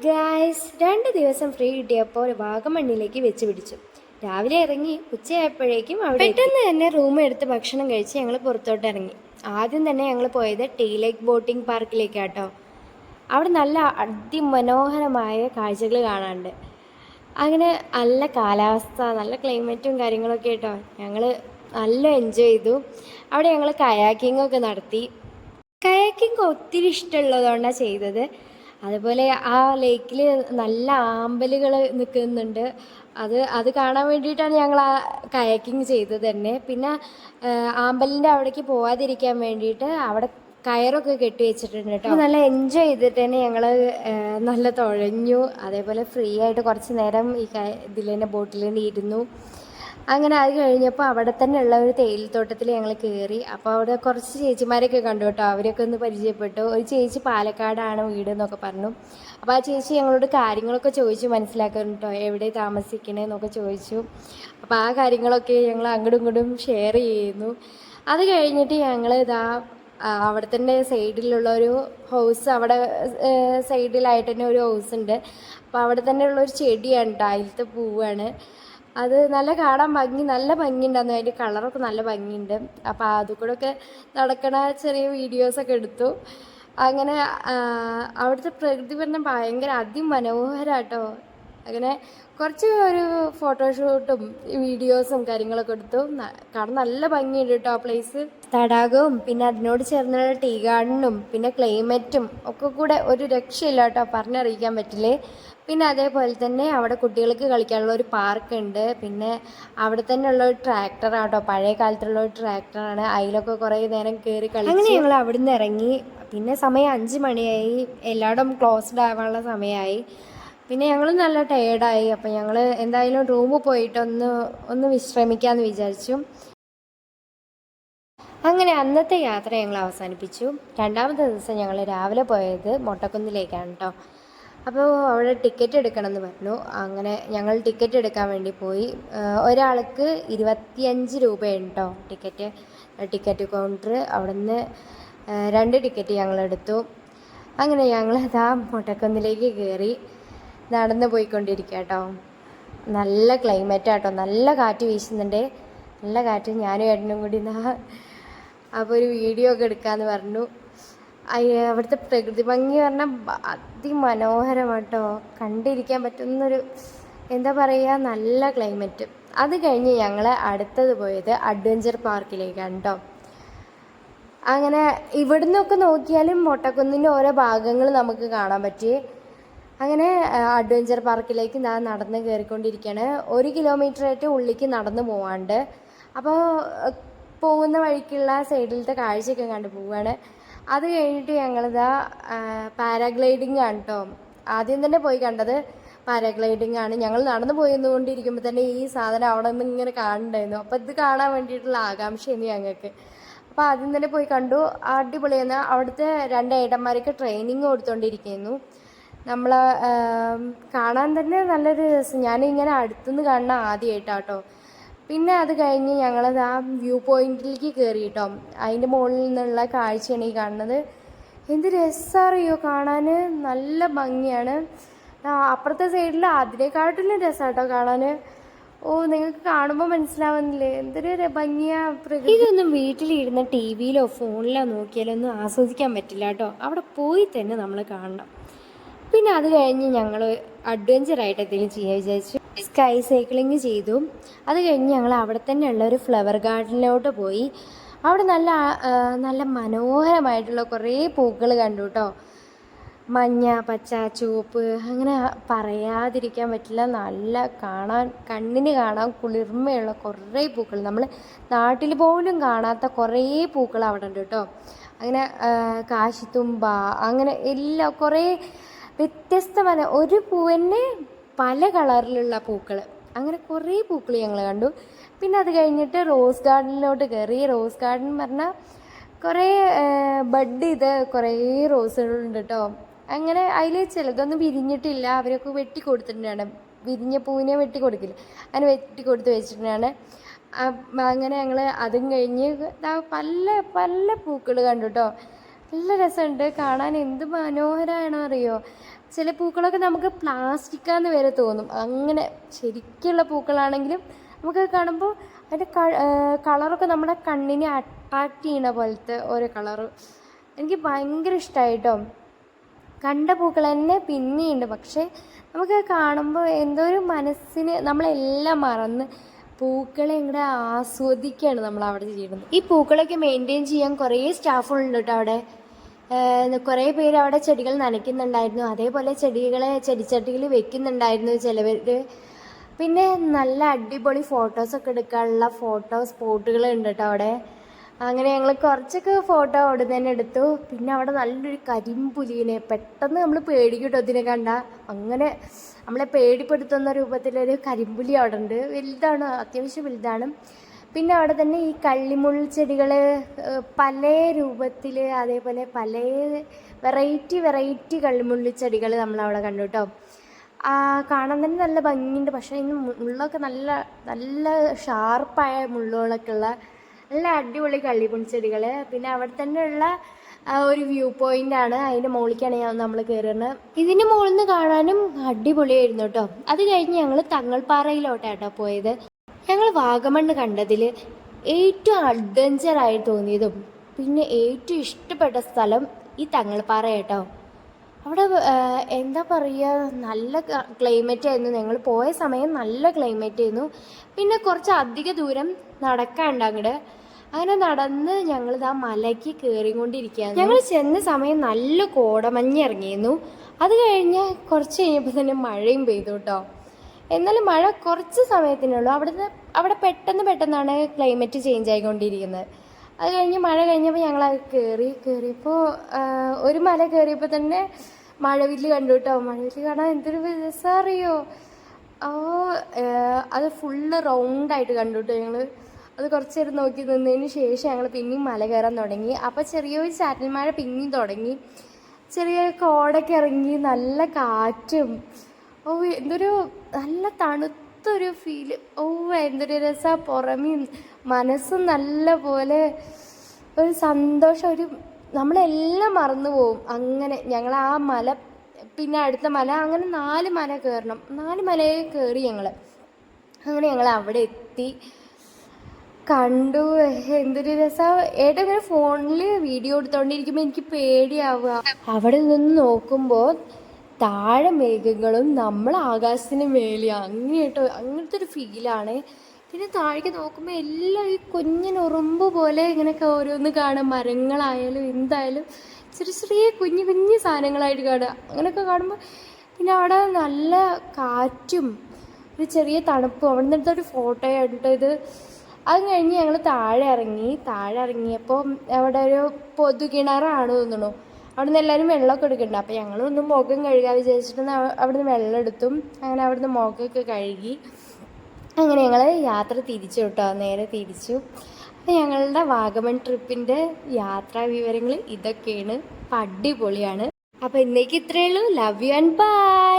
Guys 2 ദിവസം free കിട്ടിയപ്പോൾ വാഗമണ്ണിലേക്ക് വെച്ച് പിടിച്ചു. രാവിലെ ഇറങ്ങി ഉച്ചയായപ്പോഴേക്കും അവിടെ പെട്ടെന്ന് തന്നെ റൂം എടുത്ത് ഭക്ഷണം കഴിച്ച് ഞങ്ങൾ പുറത്തോട്ട് ഇറങ്ങി. ആദ്യം തന്നെ ഞങ്ങൾ പോയത് ടീ ലേക്ക് ബോട്ടിംഗ് പാർക്കിലേക്കാട്ടോ. അവിടെ നല്ല അതിമനോഹരമായ കാഴ്ചകൾ കാണാനുണ്ട്. അങ്ങനെ നല്ല കാലാവസ്ഥ, നല്ല ക്ലൈമറ്റും കാര്യങ്ങളൊക്കെ കേട്ടോ. ഞങ്ങൾ നല്ല എൻജോയ് ചെയ്തു. അവിടെ ഞങ്ങൾ കയാക്കിങ്ങൊക്കെ നടത്തി. കയാക്കിങ് ഒത്തിരി ഇഷ്ടമുള്ളതുകൊണ്ടാണ് ചെയ്തത്. അതുപോലെ ആ ലേക്കിൽ നല്ല ആമ്പലുകൾ നിൽക്കുന്നുണ്ട്. അത് കാണാൻ വേണ്ടിയിട്ടാണ് ഞങ്ങൾ ആ കയാക്കിങ് ചെയ്തത് തന്നെ. പിന്നെ ആമ്പലിൻ്റെ അവിടേക്ക് പോകാതിരിക്കാൻ വേണ്ടിയിട്ട് അവിടെ കയറൊക്കെ കെട്ടി വെച്ചിട്ടുണ്ട് കേട്ടോ. നല്ല എൻജോയ് ചെയ്തിട്ട് തന്നെ ഞങ്ങൾ നല്ല തുഴഞ്ഞു. അതേപോലെ ഫ്രീ ആയിട്ട് കുറച്ച് നേരം ഈ ഇതിൽ തന്നെ ബോട്ടിൽ തന്നെ ഇരുന്നു. അങ്ങനെ അത് കഴിഞ്ഞപ്പോൾ അവിടെ തന്നെ ഉള്ള ഒരു തേയിലത്തോട്ടത്തിൽ ഞങ്ങൾ കയറി. അപ്പോൾ അവിടെ കുറച്ച് ചേച്ചിമാരൊക്കെ കണ്ടു കേട്ടോ. അവരൊക്കെ ഒന്ന് പരിചയപ്പെട്ടു. ഒരു ചേച്ചി പാലക്കാടാണ് വീട് എന്നൊക്കെ പറഞ്ഞു. അപ്പോൾ ആ ചേച്ചി ഞങ്ങളോട് കാര്യങ്ങളൊക്കെ ചോദിച്ചു മനസ്സിലാക്കാൻ കേട്ടോ, എവിടെ താമസിക്കണേന്നൊക്കെ ചോദിച്ചു. അപ്പോൾ ആ കാര്യങ്ങളൊക്കെ ഞങ്ങൾ അങ്ങോട്ടും ഇങ്ങോട്ടും ഷെയർ ചെയ്യുന്നു. അത് കഴിഞ്ഞിട്ട് ഞങ്ങൾ അവിടെ തന്നെ സൈഡിലുള്ള ഒരു ഹൗസ്, അവിടെ സൈഡിലായിട്ട് തന്നെ ഒരു ഹൗസ് ഉണ്ട്. അപ്പോൾ അവിടെ തന്നെ ഉള്ളൊരു ചെടിയാണ് കേട്ടോ, അതിലത്തെ പൂവാണ്. അത് നല്ല കാണാൻ നല്ല ഭംഗിയുണ്ടായിരുന്നു. അതിൻ്റെ കളറൊക്കെ നല്ല ഭംഗിയുണ്ട്. അപ്പോൾ അതുകൂടെ ഒക്കെ നടക്കണ ചെറിയ വീഡിയോസൊക്കെ എടുത്തു. അങ്ങനെ അവിടുത്തെ പ്രകൃതി പറഞ്ഞാൽ ഭയങ്കര അതിമനോഹരമാട്ടോ. അങ്ങനെ കുറച്ച് ഒരു ഫോട്ടോഷൂട്ടും വീഡിയോസും കാര്യങ്ങളൊക്കെ എടുത്തു. കാണാൻ നല്ല ഭംഗിയുണ്ട് കേട്ടോ ആ പ്ലേസ്. തടാകവും പിന്നെ അതിനോട് ചേർന്നുള്ള ടീ ഗാർഡനും പിന്നെ ക്ലൈമറ്റും ഒക്കെ കൂടെ ഒരു രക്ഷയില്ല കേട്ടോ, പറഞ്ഞറിയിക്കാൻ പറ്റില്ലേ. പിന്നെ അതേപോലെ തന്നെ അവിടെ കുട്ടികൾക്ക് കളിക്കാനുള്ള ഒരു പാർക്ക് ഉണ്ട്. പിന്നെ അവിടെ തന്നെ ഉള്ള ഒരു ട്രാക്ടറാണ് കേട്ടോ, പഴയ കാലത്തുള്ള ഒരു ട്രാക്ടറാണ്. അതിലൊക്കെ കുറേ നേരം കയറി കളിച്ചു. അങ്ങനെ ഞങ്ങൾ അവിടെ നിന്ന് ഇറങ്ങി. പിന്നെ സമയം 5 മണിയായി, എല്ലായിടും ക്ലോസ്ഡ് ആവാനുള്ള സമയമായി. പിന്നെ ഞങ്ങൾ നല്ല ടയേർഡായി. അപ്പം ഞങ്ങൾ എന്തായാലും റൂമിൽ പോയിട്ട് ഒന്ന് വിശ്രമിക്കാമെന്ന് വിചാരിച്ചു. അങ്ങനെ അന്നത്തെ യാത്ര ഞങ്ങൾ അവസാനിപ്പിച്ചു. രണ്ടാമത്തെ ദിവസം ഞങ്ങൾ രാവിലെ പോയത് മൊട്ടക്കുന്നിലേക്കാണ് കേട്ടോ. അപ്പോൾ അവിടെ ടിക്കറ്റ് എടുക്കണമെന്ന് പറഞ്ഞു. അങ്ങനെ ഞങ്ങൾ ടിക്കറ്റ് എടുക്കാൻ വേണ്ടി പോയി. ഒരാൾക്ക് 25 രൂപയാണ് കേട്ടോ ടിക്കറ്റ് കൗണ്ടർ. അവിടെ നിന്ന് 2 ടിക്കറ്റ് ഞങ്ങളെടുത്തു. അങ്ങനെ ഞങ്ങൾ മൊട്ടക്കുന്നിലേക്ക് കയറി നടന്ന് പോയിക്കൊണ്ടിരിക്കുക കേട്ടോ. നല്ല ക്ലൈമറ്റാട്ടോ, നല്ല കാറ്റ് വീശുന്നുണ്ട്, നല്ല കാറ്റ്. ഞാനും ഏട്ടനും കൂടി അപ്പോൾ ഒരു വീഡിയോ ഒക്കെ എടുക്കാമെന്ന് പറഞ്ഞു. അവിടുത്തെ പ്രകൃതി ഭംഗി പറഞ്ഞാൽ അതിമനോഹരമാട്ടോ, കണ്ടിരിക്കാൻ പറ്റുന്നൊരു എന്താ പറയുക, നല്ല ക്ലൈമറ്റ്. അത് കഴിഞ്ഞ് ഞങ്ങൾ അടുത്തത് പോയത് അഡ്വഞ്ചർ പാർക്കിലേക്കാണ് കേട്ടോ. അങ്ങനെ ഇവിടുന്നൊക്കെ നോക്കിയാലും മൊട്ടക്കുന്നിൻ്റെ ഓരോ ഭാഗങ്ങൾ നമുക്ക് കാണാൻ പറ്റി. അങ്ങനെ അഡ്വഞ്ചർ പാർക്കിലേക്ക് ഞാൻ നടന്ന് കയറിക്കൊണ്ടിരിക്കുകയാണ്. 1 കിലോമീറ്ററായിട്ട് ഉള്ളിലേക്ക് നടന്ന് പോവാണ്ട്. അപ്പോൾ പോകുന്ന വഴിക്കുള്ള സൈഡിലത്തെ കാഴ്ചയൊക്കെ കണ്ടു പോവുകയാണ്. അത് കഴിഞ്ഞിട്ട് പാരാഗ്ലൈഡിങ് ആണ് കേട്ടോ. ആദ്യം തന്നെ പോയി കണ്ടത് പാരാഗ്ലൈഡിങ് ആണ്. ഞങ്ങൾ നടന്നു പോയിക്കൊണ്ടിരിക്കുമ്പോൾ തന്നെ ഈ സാധനം അവിടെ നിന്ന് ഇങ്ങനെ കാണുന്നുണ്ടായിരുന്നു. അപ്പോൾ ഇത് കാണാൻ വേണ്ടിയിട്ടുള്ള ആകാംക്ഷയാണ് ഞങ്ങൾക്ക്. അപ്പോൾ ആദ്യം തന്നെ പോയി കണ്ടു, അടിപൊളിയാണ്. അവിടുത്തെ 2 ഏട്ടന്മാരൊക്കെ ട്രെയിനിങ് കൊടുത്തുകൊണ്ടിരിക്കുന്നു. നമ്മൾ കാണാൻ തന്നെ നല്ലൊരു രസം. ഞാനിങ്ങനെ അടുത്തുനിന്ന് കാണുന്ന ആദ്യമായിട്ടാട്ടോ. പിന്നെ അത് കഴിഞ്ഞ് ഞങ്ങളത് ആ വ്യൂ പോയിന്റിലേക്ക് കയറി കേട്ടോ. അതിൻ്റെ മുകളിൽ നിന്നുള്ള കാഴ്ചയാണ് ഈ കാണുന്നത്. എന്ത് രസമറിയോ കാണാൻ, നല്ല ഭംഗിയാണ്. അപ്പുറത്തെ സൈഡിൽ അതിനെക്കാട്ടിലും രസമാട്ടോ കാണാൻ. ഓ, നിങ്ങൾക്ക് കാണുമ്പോൾ മനസ്സിലാവുന്നില്ലേ എന്തൊരു ഭംഗിയാ പ്രകൃതി. ഇതൊന്നും വീട്ടിലിരുന്ന TV-യിലോ ഫോണിലോ നോക്കിയാലോ ഒന്നും ആസ്വദിക്കാൻ പറ്റില്ല കേട്ടോ. അവിടെ പോയി തന്നെ നമ്മൾ കാണണം. പിന്നെ അത് കഴിഞ്ഞ് ഞങ്ങൾ അഡ്വഞ്ചറായിട്ട് എന്തെങ്കിലും ചെയ്യാൻ വിചാരിച്ചു. സ്കൈ സൈക്ലിങ് ചെയ്തു. അത് കഴിഞ്ഞ് ഞങ്ങൾ അവിടെ തന്നെ ഉള്ള ഒരു ഫ്ലവർ ഗാർഡനിലോട്ട് പോയി. അവിടെ നല്ല മനോഹരമായിട്ടുള്ള കുറേ പൂക്കൾ കണ്ടു കേട്ടോ. മഞ്ഞ, പച്ച, ചുവപ്പ്, അങ്ങനെ പറയാതിരിക്കാൻ പറ്റില്ല. നല്ല കണ്ണിന് കാണാൻ കുളിർമയുള്ള കുറേ പൂക്കൾ, നമ്മൾ നാട്ടിൽ പോലും കാണാത്ത കുറേ പൂക്കൾ അവിടെ ഉണ്ട് കേട്ടോ. അങ്ങനെ കാശിത്തുമ്പ, അങ്ങനെ എല്ലാം കുറേ വ്യത്യസ്തമായ ഒരു പൂവിന് പല കളറിലുള്ള പൂക്കൾ, അങ്ങനെ കുറേ പൂക്കൾ ഞങ്ങൾ കണ്ടു. പിന്നെ അത് കഴിഞ്ഞിട്ട് റോസ് ഗാർഡനിലോട്ട് കയറി. റോസ് ഗാർഡൻ പറഞ്ഞാൽ കുറേ ബഡ് ചെയ്ത് കുറേ റോസുകളുണ്ട് കേട്ടോ. അങ്ങനെ അതിൽ ചിലതൊന്നും വിരിഞ്ഞിട്ടില്ല, അവരൊക്കെ വെട്ടി കൊടുത്തിട്ടുണ്ടാണ്. വിരിഞ്ഞ പൂവിനെ വെട്ടി കൊടുക്കില്ല, അങ്ങനെ വെട്ടി കൊടുത്ത് വെച്ചിട്ടുണ്ടാണ്. അങ്ങനെ ഞങ്ങൾ അതും കഴിഞ്ഞ് പല പല പൂക്കൾ കണ്ടു കേട്ടോ. നല്ല രസമുണ്ട് കാണാൻ. എന്ത് മനോഹരമാണോ അറിയോ. ചില പൂക്കളൊക്കെ നമുക്ക് പ്ലാസ്റ്റിക്കാന്ന് വരെ തോന്നും. അങ്ങനെ ശരിക്കുള്ള പൂക്കളാണെങ്കിലും നമുക്ക് കാണുമ്പോൾ അതിൻ്റെ കളറൊക്കെ നമ്മുടെ കണ്ണിനെ അട്രാക്റ്റ് ചെയ്യണ പോലത്തെ ഓരോ കളറ്. എനിക്ക് ഭയങ്കര ഇഷ്ടമായിട്ടോ. കണ്ട പൂക്കൾ തന്നെ പിന്നെയുണ്ട്, പക്ഷേ നമുക്ക് കാണുമ്പോൾ എന്തോ ഒരു മനസ്സിന് നമ്മളെല്ലാം മറന്ന് പൂക്കളെ ഇങ്ങോട്ട് ആസ്വദിക്കുകയാണ് നമ്മൾ അവിടെ ചെയ്യുന്നത്. ഈ പൂക്കളൊക്കെ മെയിൻറ്റെയിൻ ചെയ്യാൻ കുറേ സ്റ്റാഫുകളുണ്ട് കേട്ടോ അവിടെ. കുറേ പേര് അവിടെ ചെടികൾ നനയ്ക്കുന്നുണ്ടായിരുന്നു, അതേപോലെ ചെടിച്ചട്ടികൾ വെക്കുന്നുണ്ടായിരുന്നു ചിലവർ. പിന്നെ നല്ല അടിപൊളി ഫോട്ടോസൊക്കെ എടുക്കാനുള്ള ഫോട്ടോ സ്പോട്ടുകൾ ഉണ്ട് കേട്ടോ അവിടെ. അങ്ങനെ ഞങ്ങൾ കുറച്ചൊക്കെ ഫോട്ടോ അവിടെ തന്നെ എടുത്തു. പിന്നെ അവിടെ നല്ലൊരു കരിമ്പുലിനെ പെട്ടെന്ന് നമ്മൾ പേടിക്കും കേട്ടോ ഇതിനെ കണ്ട. അങ്ങനെ നമ്മളെ പേടിപ്പെടുത്തുന്ന രൂപത്തിലൊരു കരിമ്പുലി അവിടെ ഉണ്ട്. വലുതാണ്, അത്യാവശ്യം വലുതാണ്. പിന്നെ അവിടെ തന്നെ ഈ കള്ളിമുൾ ചെടികൾ പല രൂപത്തിൽ, അതേപോലെ പല വെറൈറ്റി കള്ളിമുള്ളി ചെടികൾ നമ്മളവിടെ കണ്ടു കേട്ടോ. കാണാൻ തന്നെ നല്ല ഭംഗിയുണ്ട്. പക്ഷേ ഇന്ന് മുള്ളൊക്കെ നല്ല നല്ല ഷാർപ്പായ മുള്ളുകളൊക്കെ ഉള്ള നല്ല അടിപൊളി കള്ളിമുൾ ചെടികൾ. പിന്നെ അവിടെ തന്നെയുള്ള ഒരു വ്യൂ പോയിൻ്റാണ്. അതിൻ്റെ മുകളിലേക്കാണ് നമ്മൾ കയറുന്നത്. ഇതിൻ്റെ മുകളിൽ നിന്ന് കാണാനും അടിപൊളിയായിരുന്നു കേട്ടോ. അത് കഴിഞ്ഞ് ഞങ്ങൾ തങ്ങൾപ്പാറയിലോട്ടാട്ടോ പോയത്. ഞങ്ങൾ വാഗമണ്ണ് കണ്ടതിൽ ഏറ്റവും അഡ്വഞ്ചറായി തോന്നിയതും പിന്നെ ഏറ്റവും ഇഷ്ടപ്പെട്ട സ്ഥലം ഈ തങ്ങൾപ്പാറ കേട്ടോ. അവിടെ എന്താ പറയുക, നല്ല ക്ലൈമറ്റ് ആയിരുന്നു. ഞങ്ങൾ പോയ സമയം നല്ല ക്ലൈമറ്റ് ആയിരുന്നു. പിന്നെ കുറച്ച് അധിക ദൂരം നടക്കാണ്ട് അങ്ങോട്ട്. അങ്ങനെ നടന്ന് ഞങ്ങളിതാ മലയ്ക്ക് കയറിക്കൊണ്ടിരിക്കുകയാണ്. ഞങ്ങൾ ചെന്ന സമയം നല്ല കോടമഞ്ഞ് ഇറങ്ങിയിരുന്നു. അത് കഴിഞ്ഞ് കുറച്ച് കഴിഞ്ഞപ്പോൾ തന്നെ മഴയും പെയ്തു കേട്ടോ. എന്നാലും മഴ കുറച്ച് സമയത്തിനുള്ളൂ. അവിടെ പെട്ടെന്നാണ് ക്ലൈമറ്റ് ചേഞ്ച് ആയിക്കൊണ്ടിരിക്കുന്നത്. അത് കഴിഞ്ഞ് മഴ കഴിഞ്ഞപ്പോൾ ഞങ്ങളത് കയറിയപ്പോൾ ഒരു മല കയറിയപ്പോൾ തന്നെ മഴവില്ല് കണ്ടു കേട്ടോ. മഴവില്ല് കാണാൻ എന്തൊരു രസം അറിയോ. അത് ഫുള്ള് റൗണ്ടായിട്ട് കണ്ടു കേട്ടോ ഞങ്ങൾ. അത് കുറച്ച് നേരം നോക്കി നിന്നതിന് ശേഷം ഞങ്ങൾ പിന്നെയും മല കയറാൻ തുടങ്ങി. അപ്പോൾ ചെറിയൊരു ചാറ്റൽ മഴ പിന്നെയും തുടങ്ങി. ചെറിയ കോടൊക്കെ ഇറങ്ങി, നല്ല കാറ്റും. എന്തൊരു നല്ല തണുത്തൊരു ഫീല്. എന്തൊരു രസമാണ്. പുറമേ മനസ്സും നല്ല പോലെ ഒരു സന്തോഷം, നമ്മളെല്ലാം മറന്നു പോവും. അങ്ങനെ ഞങ്ങൾ ആ മല, പിന്നെ അടുത്ത മല, അങ്ങനെ 4 മല കയറണം. 4 മലയെ കയറി ഞങ്ങൾ. അങ്ങനെ ഞങ്ങൾ അവിടെ എത്തി, കണ്ടു. എന്തൊരു രസമാണ്. ഇങ്ങനെ ഫോണിൽ വീഡിയോ എടുത്തോണ്ടിരിക്കുമ്പോൾ എനിക്ക് പേടിയാവുക. അവിടെ നിന്ന് നോക്കുമ്പോൾ താഴെ മേഘങ്ങളും നമ്മൾ ആകാശത്തിന് മേലെ അങ്ങനത്തെ ഒരു ഫീലാണ്. പിന്നെ താഴേക്ക് നോക്കുമ്പോൾ എല്ലാം ഈ കുഞ്ഞിനുറുമ്പ് പോലെ ഇങ്ങനെയൊക്കെ ഓരോന്ന് കാണും. മരങ്ങളായാലും എന്തായാലും ചെറിയ കുഞ്ഞു സാധനങ്ങളായിട്ട് കാണുക. അങ്ങനെയൊക്കെ കാണുമ്പോൾ പിന്നെ അവിടെ നല്ല കാറ്റും ഒരു ചെറിയ തണുപ്പും. അവിടെ നിന്നെടുത്തൊരു ഫോട്ടോ ആയിട്ട് ഇത്. അത് കഴിഞ്ഞ് ഞങ്ങൾ താഴെ ഇറങ്ങിയപ്പോൾ അവിടെ ഒരു പൊതുകിണറാണ് തോന്നുന്നു. അവിടെ നിന്ന് എല്ലാവരും വെള്ളമൊക്കെ എടുക്കുന്നുണ്ട്. അപ്പോൾ ഞങ്ങളൊന്ന് മുഖം കഴുകാൻ വിചാരിച്ചിട്ടൊന്ന് അവിടെ നിന്ന് വെള്ളം എടുത്തും. അങ്ങനെ അവിടെ നിന്ന് മുഖമൊക്കെ കഴുകി. അങ്ങനെ ഞങ്ങൾ യാത്ര തിരിച്ചു കേട്ടോ, നേരെ തിരിച്ചു. അപ്പോൾ ഞങ്ങളുടെ വാഗമൺ ട്രിപ്പിൻ്റെ യാത്രാ വിവരങ്ങൾ ഇതൊക്കെയാണ്. അടിപൊളിയാണ്. അപ്പോൾ ഇന്നേക്ക് ഇത്രയേ ഉള്ളൂ. Love you and by.